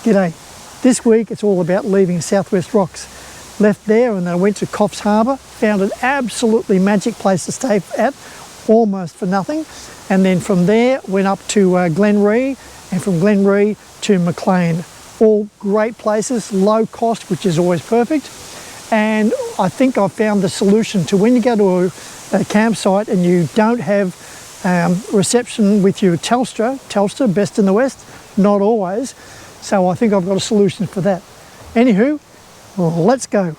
G'day. This week it's all about leaving Southwest Rocks. Left there and then I went to Coffs Harbour, found an absolutely magic place to stay at, almost for nothing. And then from there went up to Glenree, and from Glenree to Maclean. All great places, low cost, which is always perfect. And I think I've found the solution to when you go to a campsite and you don't have reception with your Telstra, best in the West, not always. So I think I've got a solution for that. Anywho, let's go.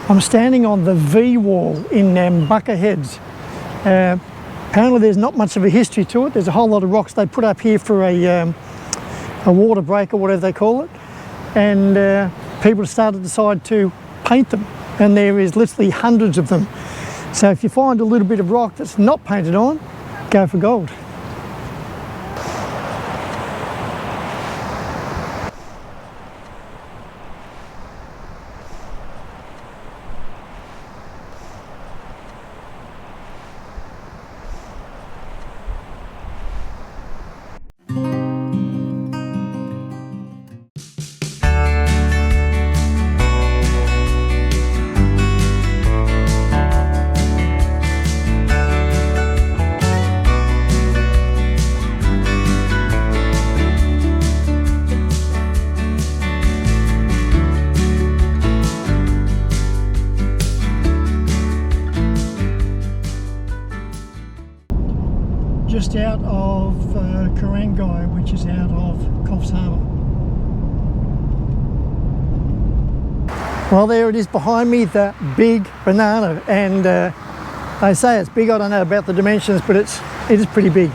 I'm standing on the V wall in Nambucca Heads. Apparently there's not much of a history to it. There's a whole lot of rocks they put up here for a water break or whatever they call it. And people started to decide to paint them. And there is literally hundreds of them. So if you find a little bit of rock that's not painted on, go for gold. Just out of caravan, which is out of Coffs Harbour. Well, there it is behind me, the big banana, and they say it's big. I don't know about the dimensions, but it is pretty big.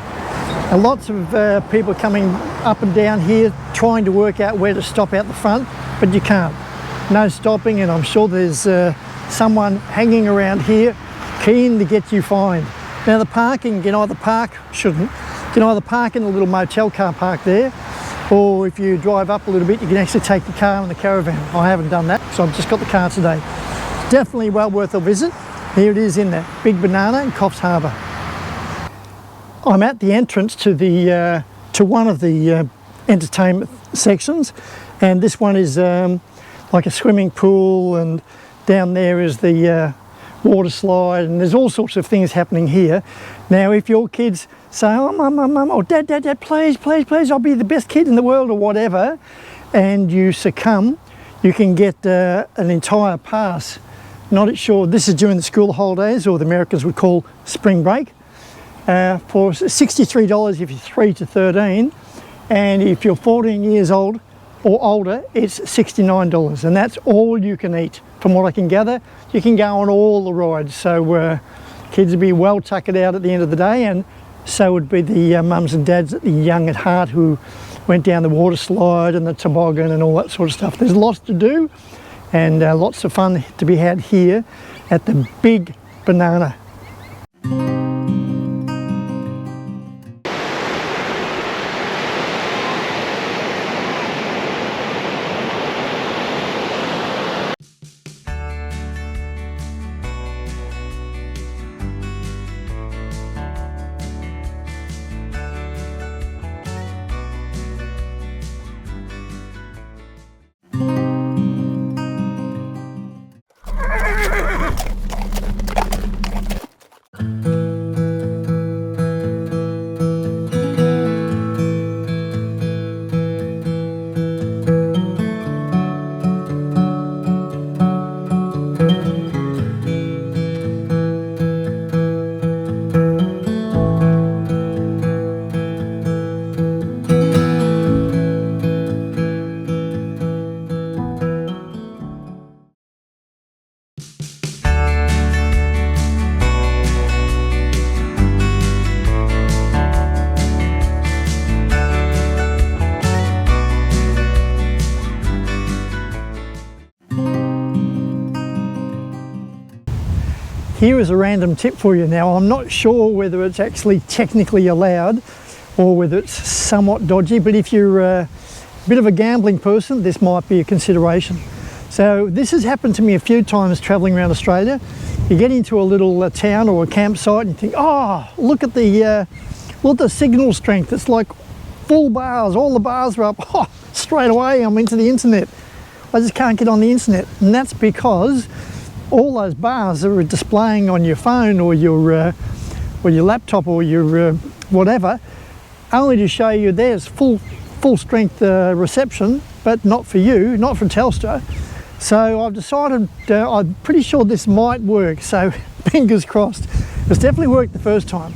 And lots of people coming up and down here trying to work out where to stop out the front, but you can't. No stopping, and I'm sure there's someone hanging around here keen to get you fined. Now the parking, you can either park, you can either park in the little motel car park there, or if you drive up a little bit, you can actually take the car in the caravan. I haven't done that, so I've just got the car today. Definitely well worth a visit. Here it is in that big banana in Coffs Harbour. I'm at the entrance to the to one of the entertainment sections, and this one is like a swimming pool, and down there is the water slide, and there's all sorts of things happening here. Now if your kids say, oh mum, or dad, please, I'll be the best kid in the world or whatever, and you succumb, you can get an entire pass. Not sure, this is during the school holidays, or the Americans would call spring break, for $63 if you're 3 to 13, and if you're 14 years old or older, it's $69, and that's all you can eat. From what I can gather, you can go on all the rides, so kids would be well tuckered out at the end of the day, and so would be the mums and dads at the young at heart who went down the water slide and the toboggan and all that sort of stuff. There's lots to do, and lots of fun to be had here at the big banana. here is a random tip for you. Now, I'm not sure whether it's actually technically allowed or whether it's somewhat dodgy, but if you're a bit of a gambling person, this might be a consideration. So this has happened to me a few times traveling around Australia. You get into a little town or a campsite and you think, oh, look at the signal strength. It's like full bars, all the bars are up. Oh, straight away I'm into the internet. I just can't get on the internet. And that's because all those bars that are displaying on your phone or your laptop or your whatever, only to show you there's full strength reception, but not for you, not for Telstra. So I've decided, I'm pretty sure this might work, so fingers crossed. It's definitely worked the first time.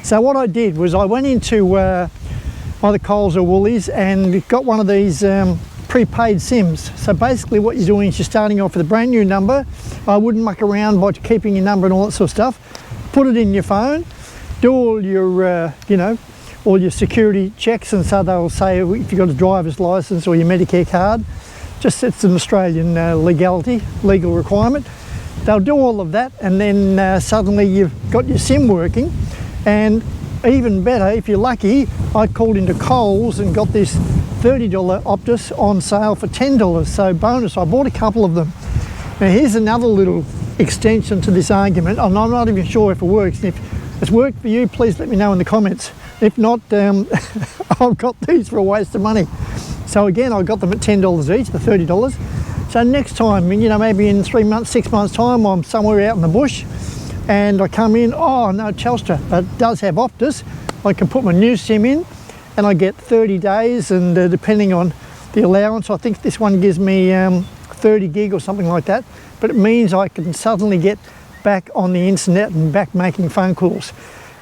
So what I did was I went into either Coles or Woolies and got one of these prepaid SIMs. So basically what you're doing is you're starting off with a brand new number. I wouldn't muck around by keeping your number and all that sort of stuff. Put it in your phone, do all your, all your security checks, and so they'll say if you've got a driver's license or your Medicare card, just it's an Australian legal requirement. They'll do all of that, and then suddenly you've got your SIM working. And even better, if you're lucky, I called into Coles and got this $30 Optus on sale for $10. So bonus, I bought a couple of them. Now here's another little extension to this argument, and I'm not even sure if it works. And if it's worked for you, please let me know in the comments. If not, I've got these for a waste of money. So again, I got them at $10 each, the $30. So next time, maybe in 3 months, 6 months time, I'm somewhere out in the bush and I come in, oh no, Telstra, but it does have Optus. I can put my new SIM in and I get 30 days, and depending on the allowance, I think this one gives me 30 gig or something like that. But it means I can suddenly get back on the internet and back making phone calls.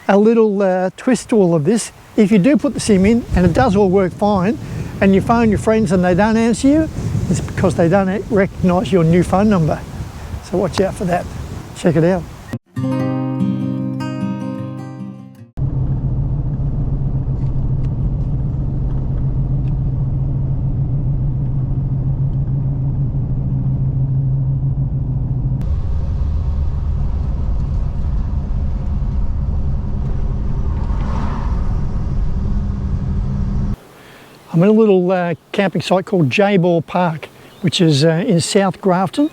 A little twist to all of this, if you do put the SIM in and it does all work fine, and you phone your friends and they don't answer you, it's because they don't recognise your new phone number. So watch out for that. Check it out. I'm in a little camping site called J-Ball Park, which is in South Grafton.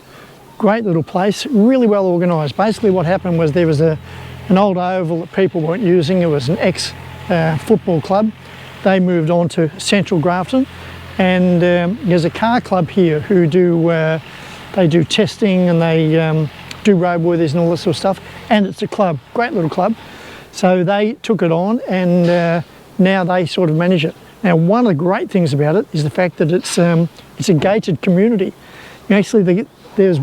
Great little place, really well organised. Basically what happened was there was an old oval that people weren't using. It was an ex-football club. They moved on to Central Grafton, and there's a car club here who they do testing and they do roadworthies and all that sort of stuff, and it's a club, great little club. So they took it on, and now they sort of manage it. Now, one of the great things about it is the fact that it's a gated community. Actually, there's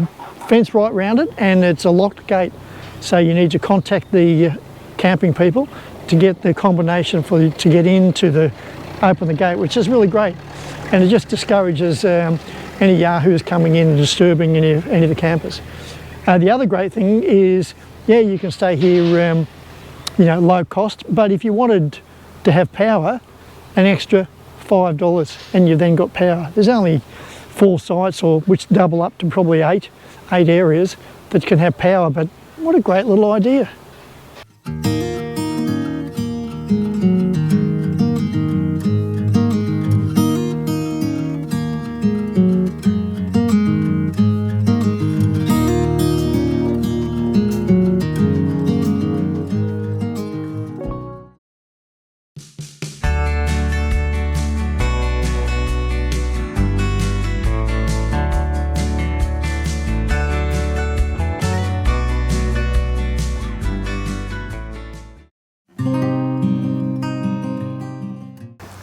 fence right around it, and it's a locked gate. So you need to contact the camping people to get the combination to get into open the gate, which is really great. And it just discourages any yahoos coming in and disturbing any of the campers. The other great thing is, yeah, you can stay here, low cost, but if you wanted to have power, an extra $5, and you've then got power. There's only 4 sites, which double up to probably eight areas that can have power, but what a great little idea.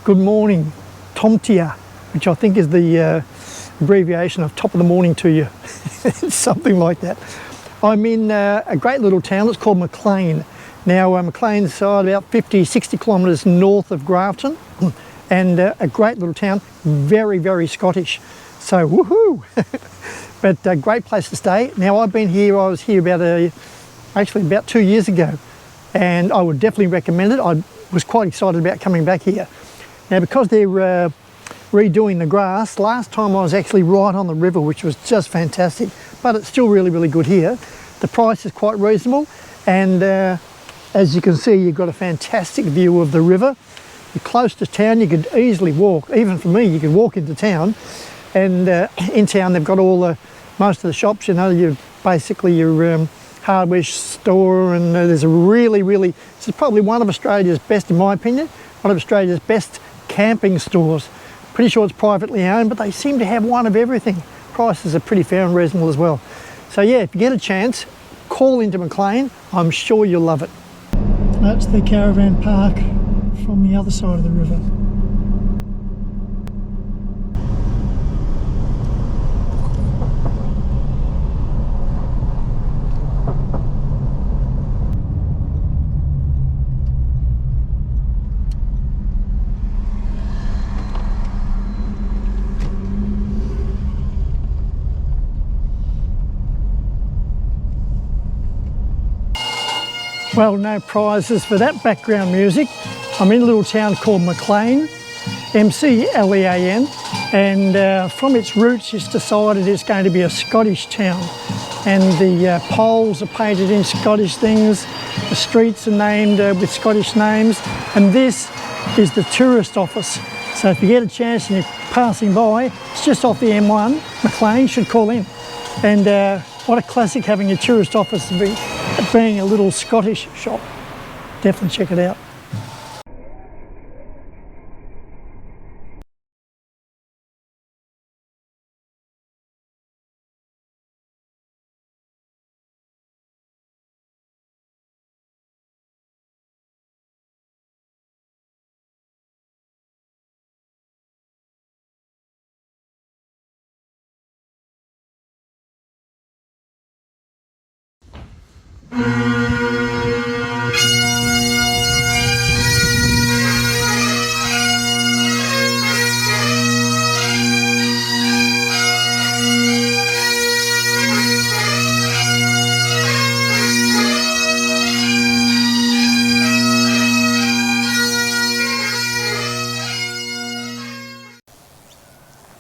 Good morning, Tomtia, which I think is the abbreviation of top of the morning to you. It's something like that. I'm in a great little town. It's called Maclean. Now, Maclean's about 50, 60 kilometres north of Grafton, and a great little town, very, very Scottish. So, woohoo! But a great place to stay. Now, I was here about 2 years ago, and I would definitely recommend it. I was quite excited about coming back here. Now, because they're redoing the grass, last time I was actually right on the river, which was just fantastic, but it's still really, really good here. the price is quite reasonable, and as you can see, you've got a fantastic view of the river. You're close to town, you could easily walk. Even for me, you could walk into town, and in town they've got most of the shops, you know, basically your hardware store, and there's this is probably one of Australia's best, in my opinion, one of Australia's best camping stores. Pretty sure it's privately owned, but they seem to have one of everything. Prices are pretty fair and reasonable as well. So yeah, if you get a chance, call into Maclean. I'm sure you'll love it. That's the caravan park from the other side of the river. Well, no prizes for that background music. I'm in a little town called Maclean, M-C-L-E-A-N, and from its roots it's decided it's going to be a Scottish town. And the poles are painted in Scottish things, the streets are named with Scottish names, and this is the tourist office. So if you get a chance and you're passing by, it's just off the M1, Maclean, should call in. And what a classic having a tourist office being a little Scottish shop. Definitely check it out.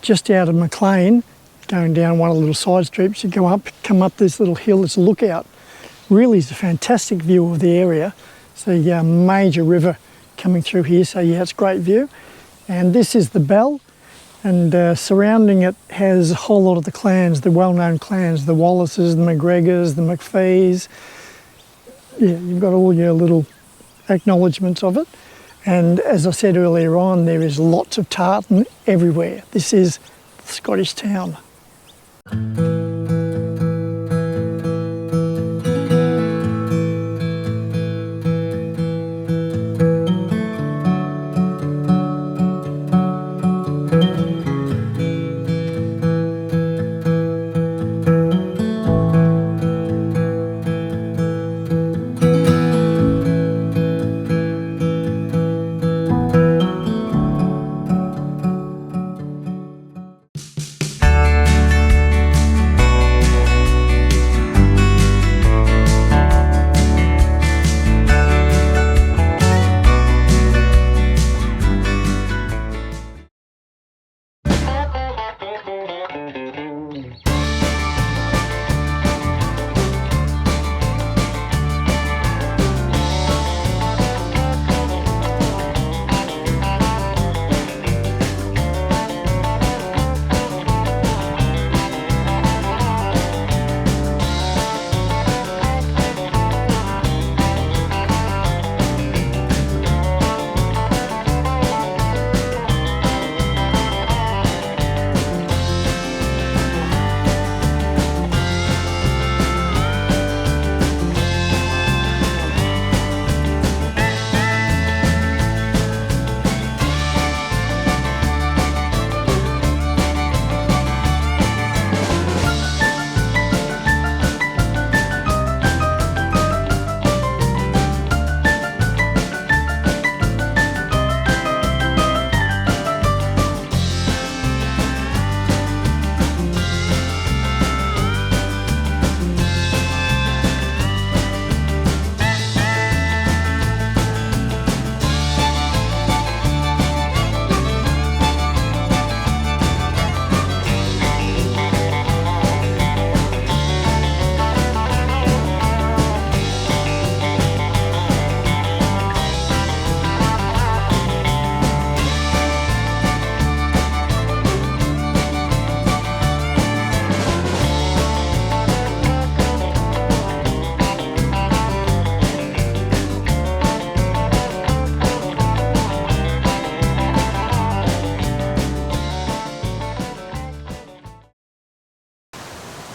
Just out of Maclean, going down one of the little side streets, you come up this little hill, it's a lookout. Really is a fantastic view of the area. It's a major river coming through here, so yeah, it's a great view. And this is the Bell, and surrounding it has a whole lot of the clans, the well-known clans, the Wallaces, the McGregors, the McPhees. Yeah, you've got all your little acknowledgements of it. And as I said earlier on, there is lots of tartan everywhere. This is the Scottish town.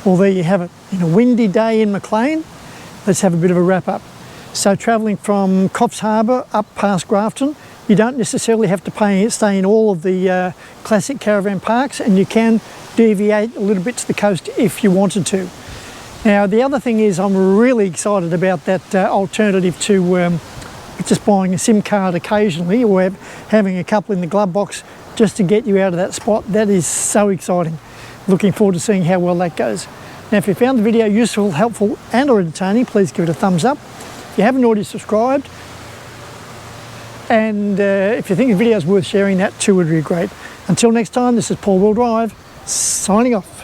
Well, there you have it. In a windy day in Maclean, let's have a bit of a wrap up. So travelling from Coffs Harbour up past Grafton, you don't necessarily have to stay in all of the classic caravan parks, and you can deviate a little bit to the coast if you wanted to. Now, the other thing is I'm really excited about that alternative to just buying a SIM card occasionally, or having a couple in the glove box just to get you out of that spot. That is so exciting. Looking forward to seeing how well that goes. Now, if you found the video useful, helpful and or entertaining, please give it a thumbs up. If you haven't already subscribed, and if you think the video is worth sharing, that too would be great. Until next time, this is Paul Will Drive, signing off.